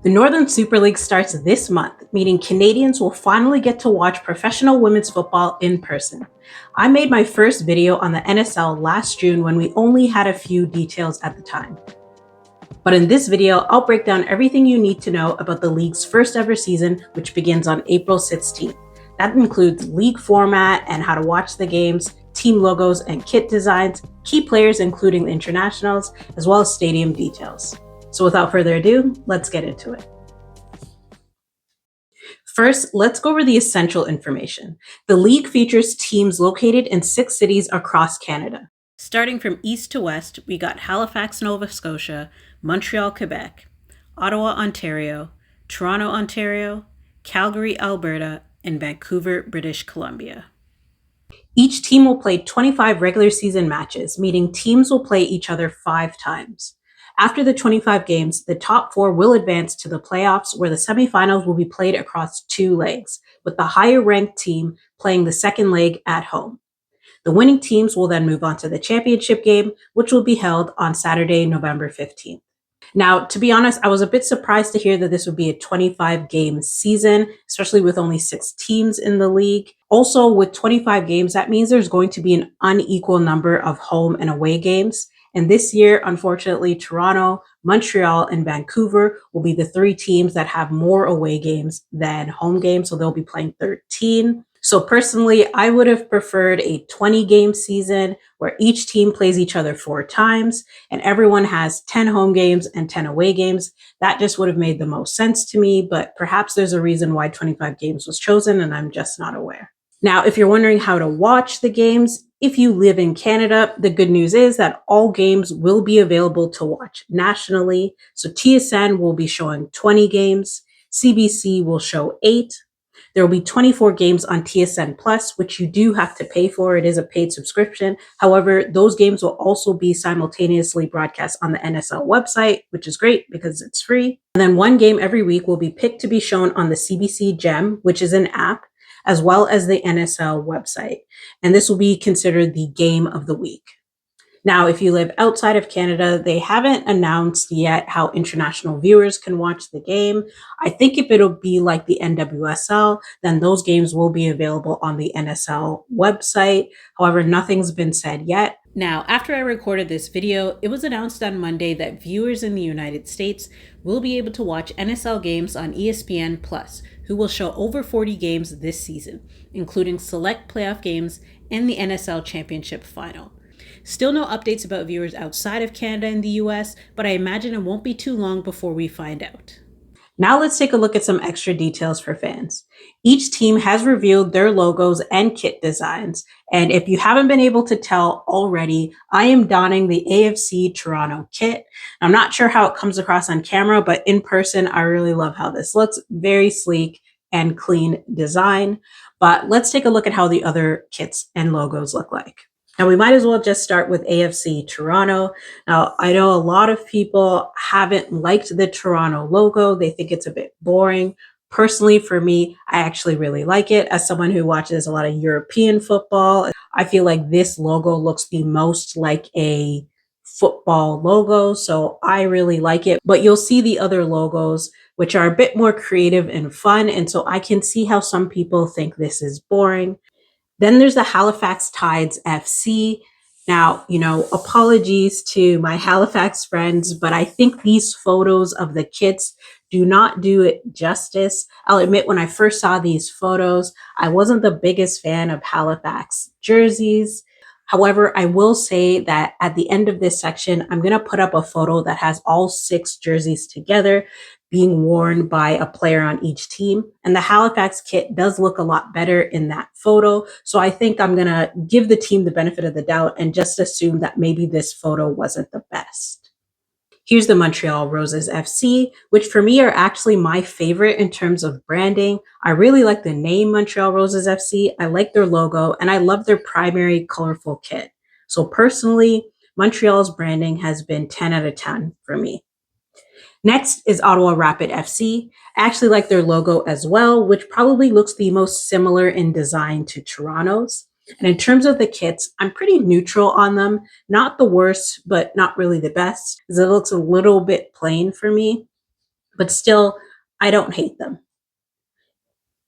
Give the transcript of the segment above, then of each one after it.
The Northern Super League starts this month, meaning Canadians will finally get to watch professional women's football in person. I made my first video on the NSL last June when we only had a few details at the time. But in this video, I'll break down everything you need to know about the league's first ever season, which begins on April 16th. That includes league format and how to watch the games, team logos and kit designs, key players including the internationals, as well as stadium details. So without further ado, let's get into it. First, let's go over the essential information. The league features teams located in 6 cities across Canada. Starting from east to west, we got Halifax, Nova Scotia, Montreal, Quebec, Ottawa, Ontario, Toronto, Ontario, Calgary, Alberta, and Vancouver, British Columbia. Each team will play 25 regular season matches, meaning teams will play each other 5 times. After the 25 games, the top 4 will advance to the playoffs, where the semifinals will be played across 2 legs, with the higher ranked team playing the second leg at home. The winning teams will then move on to the championship game, which will be held on Saturday, November 15th. Now, to be honest, I was a bit surprised to hear that this would be a 25 game season, especially with only 6 teams in the league. Also, with 25 games, that means there's going to be an unequal number of home and away games. And this year, unfortunately, Toronto, Montreal, and Vancouver will be the 3 teams that have more away games than home games. So they'll be playing 13. So personally, I would have preferred a 20 game season where each team plays each other 4 times and everyone has 10 home games and 10 away games. That just would have made the most sense to me, but perhaps there's a reason why 25 games was chosen and I'm just not aware. Now, if you're wondering how to watch the games, if you live in Canada, the good news is that all games will be available to watch nationally. So TSN will be showing 20 games, CBC will show 8. There will be 24 games on TSN Plus, which you do have to pay for. It is a paid subscription. However, those games will also be simultaneously broadcast on the NSL website, which is great because it's free. And then 1 game every week will be picked to be shown on the CBC Gem, which is an app, as well as the NSL website. And this will be considered the game of the week. Now, if you live outside of Canada, they haven't announced yet how international viewers can watch the game. I think if it'll be like the NWSL, then those games will be available on the NSL website. However, nothing's been said yet. Now, after I recorded this video, it was announced on Monday that viewers in the United States will be able to watch NSL games on ESPN Plus, who will show over 40 games this season, including select playoff games and the NSL Championship Final. Still no updates about viewers outside of Canada and the US, but I imagine it won't be too long before we find out. Now let's take a look at some extra details for fans. Each team has revealed their logos and kit designs, and if you haven't been able to tell already, I am donning the AFC Toronto kit. I'm not sure how it comes across on camera, but in person, I really love how this looks. Very sleek and clean design. But let's take a look at how the other kits and logos look like. Now, we might as well just start with AFC Toronto. Now, I know a lot of people haven't liked the Toronto logo. They think it's a bit boring. Personally, for me, I actually really like it. As someone who watches a lot of European football, I feel like this logo looks the most like a football logo. So I really like it. But you'll see the other logos, which are a bit more creative and fun. And so I can see how some people think this is boring. Then there's the Halifax Tides FC. Now, apologies to my Halifax friends, but I think these photos of the kits do not do it justice. I'll admit, when I first saw these photos, I wasn't the biggest fan of Halifax jerseys. However, I will say that at the end of this section, I'm going to put up a photo that has all 6 jerseys together being worn by a player on each team. And the Halifax kit does look a lot better in that photo. So I think I'm going to give the team the benefit of the doubt and just assume that maybe this photo wasn't the best. Here's the Montreal Roses FC, which for me are actually my favorite in terms of branding. I really like the name Montreal Roses FC. I like their logo and I love their primary colorful kit. So personally, Montreal's branding has been 10 out of 10 for me. Next is Ottawa Rapid FC. I actually like their logo as well, which probably looks the most similar in design to Toronto's. And in terms of the kits, I'm pretty neutral on them. Not the worst, but not really the best, because it looks a little bit plain for me. but still, I don't hate them.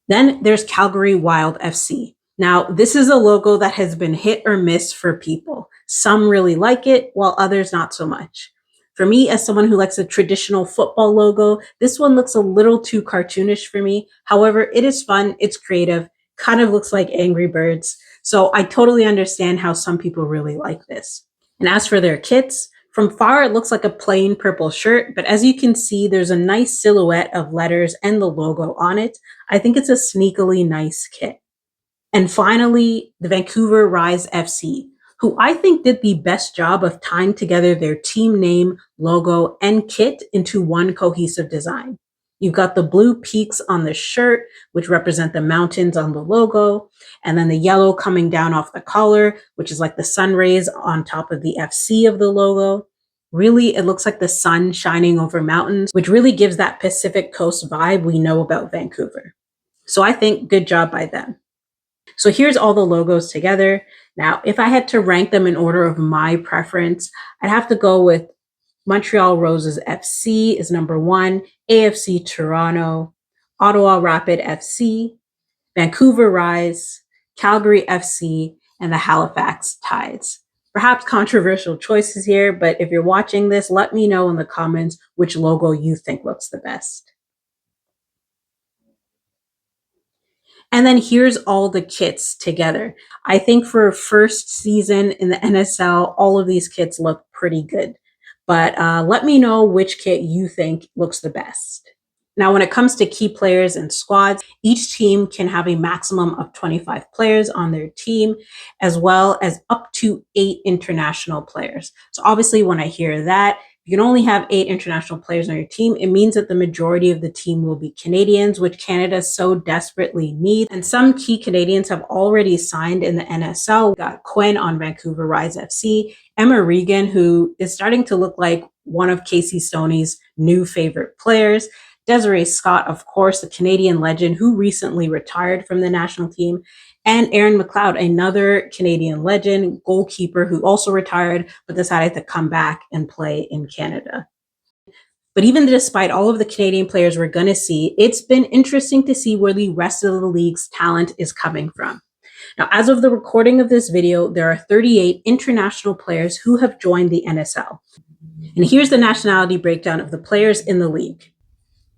Then there's Calgary Wild FC. Now, this is a logo that has been hit or miss for people. Some really like it, while others not so much. For me, as someone who likes a traditional football logo, this one looks a little too cartoonish for me. However, it is fun, it's creative, kind of looks like Angry Birds. So I totally understand how some people really like this. And as for their kits, from far it looks like a plain purple shirt, but as you can see, there's a nice silhouette of letters and the logo on it. I think it's a sneakily nice kit. And finally, the Vancouver Rise FC, who I think did the best job of tying together their team name, logo, and kit into one cohesive design. You've got the blue peaks on the shirt, which represent the mountains on the logo, and then the yellow coming down off the collar, which is like the sun rays on top of the FC of the logo. Really, it looks like the sun shining over mountains, which really gives that Pacific Coast vibe we know about Vancouver. So I think good job by them. So here's all the logos together. Now, if I had to rank them in order of my preference, I'd have to go with Montreal Roses FC is number 1, AFC Toronto, Ottawa Rapid FC, Vancouver Rise, Calgary FC, and the Halifax Tides. Perhaps controversial choices here, but if you're watching this, let me know in the comments which logo you think looks the best. And then here's all the kits together. I think for first season in the NSL, all of these kits look pretty good. But let me know which kit you think looks the best. Now, when it comes to key players and squads, each team can have a maximum of 25 players on their team, as well as up to 8 international players. So obviously, when I hear that, you can only have 8 international players on your team, it means that the majority of the team will be Canadians, which Canada so desperately needs. And some key Canadians have already signed in the NSL. We got Quinn on Vancouver Rise FC, Emma Regan, who is starting to look like one of Casey Stoney's new favorite players, Desiree Scott, of course, the Canadian legend who recently retired from the national team, and Aaron McLeod, another Canadian legend, goalkeeper who also retired but decided to come back and play in Canada. But even despite all of the Canadian players we're going to see, it's been interesting to see where the rest of the league's talent is coming from. Now, as of the recording of this video, there are 38 international players who have joined the NSL. And here's the nationality breakdown of the players in the league.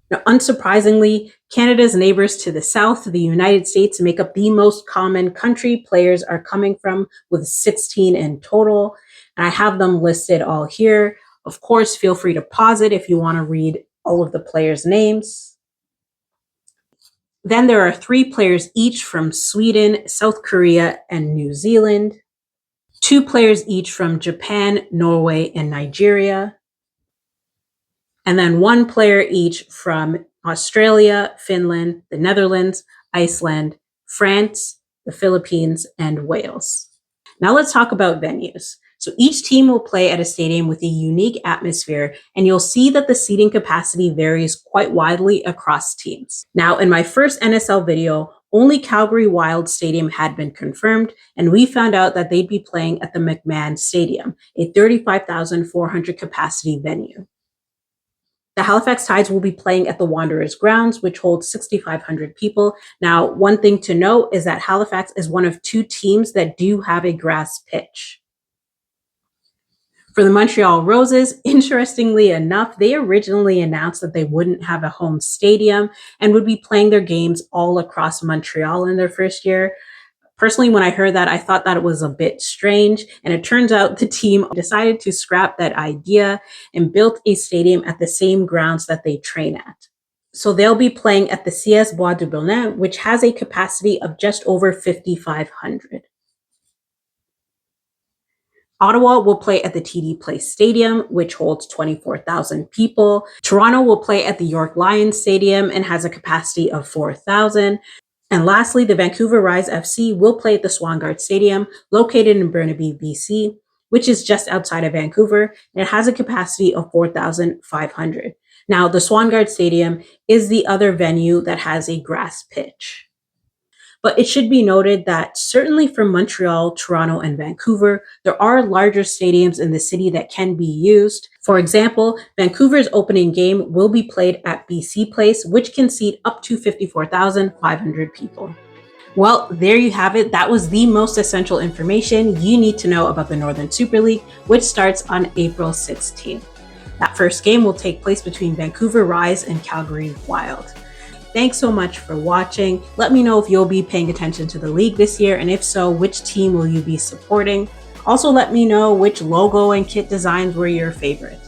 Now, unsurprisingly, Canada's neighbors to the south, the United States, make up the most common country players are coming from, with 16 in total. And I have them listed all here. Of course, feel free to pause it if you want to read all of the players' names. Then there are 3 players each from Sweden, South Korea, and New Zealand. 2 players each from Japan, Norway, and Nigeria. And then 1 player each from Australia, Finland, the Netherlands, Iceland, France, the Philippines, and Wales. Now let's talk about venues. So each team will play at a stadium with a unique atmosphere, and you'll see that the seating capacity varies quite widely across teams. Now, in my first NSL video, only Calgary Wild Stadium had been confirmed, and we found out that they'd be playing at the McMahon Stadium, a 35,400 capacity venue. The Halifax Tides will be playing at the Wanderers grounds, which holds 6,500 people. Now, one thing to note is that Halifax is one of 2 teams that do have a grass pitch. For the Montreal Roses, interestingly enough, they originally announced that they wouldn't have a home stadium and would be playing their games all across Montreal in their first year. Personally, when I heard that, I thought that it was a bit strange, and it turns out the team decided to scrap that idea and built a stadium at the same grounds that they train at. So they'll be playing at the CS Bois de Berlin, which has a capacity of just over 5,500. Ottawa will play at the TD Place Stadium, which holds 24,000 people. Toronto will play at the York Lions Stadium and has a capacity of 4,000. And lastly, the Vancouver Rise FC will play at the Swangard Stadium, located in Burnaby, BC, which is just outside of Vancouver, and it has a capacity of 4,500. Now, the Swangard Stadium is the other venue that has a grass pitch. But it should be noted that certainly for Montreal, Toronto, and Vancouver, there are larger stadiums in the city that can be used. For example, Vancouver's opening game will be played at BC Place, which can seat up to 54,500 people. Well, there you have it. That was the most essential information you need to know about the Northern Super League, which starts on April 16th. That first game will take place between Vancouver Rise and Calgary Wild. Thanks so much for watching. Let me know if you'll be paying attention to the league this year, and if so, which team will you be supporting? Also, let me know which logo and kit designs were your favorite.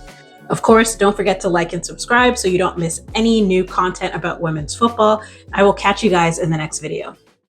Of course, don't forget to like and subscribe so you don't miss any new content about women's football. I will catch you guys in the next video.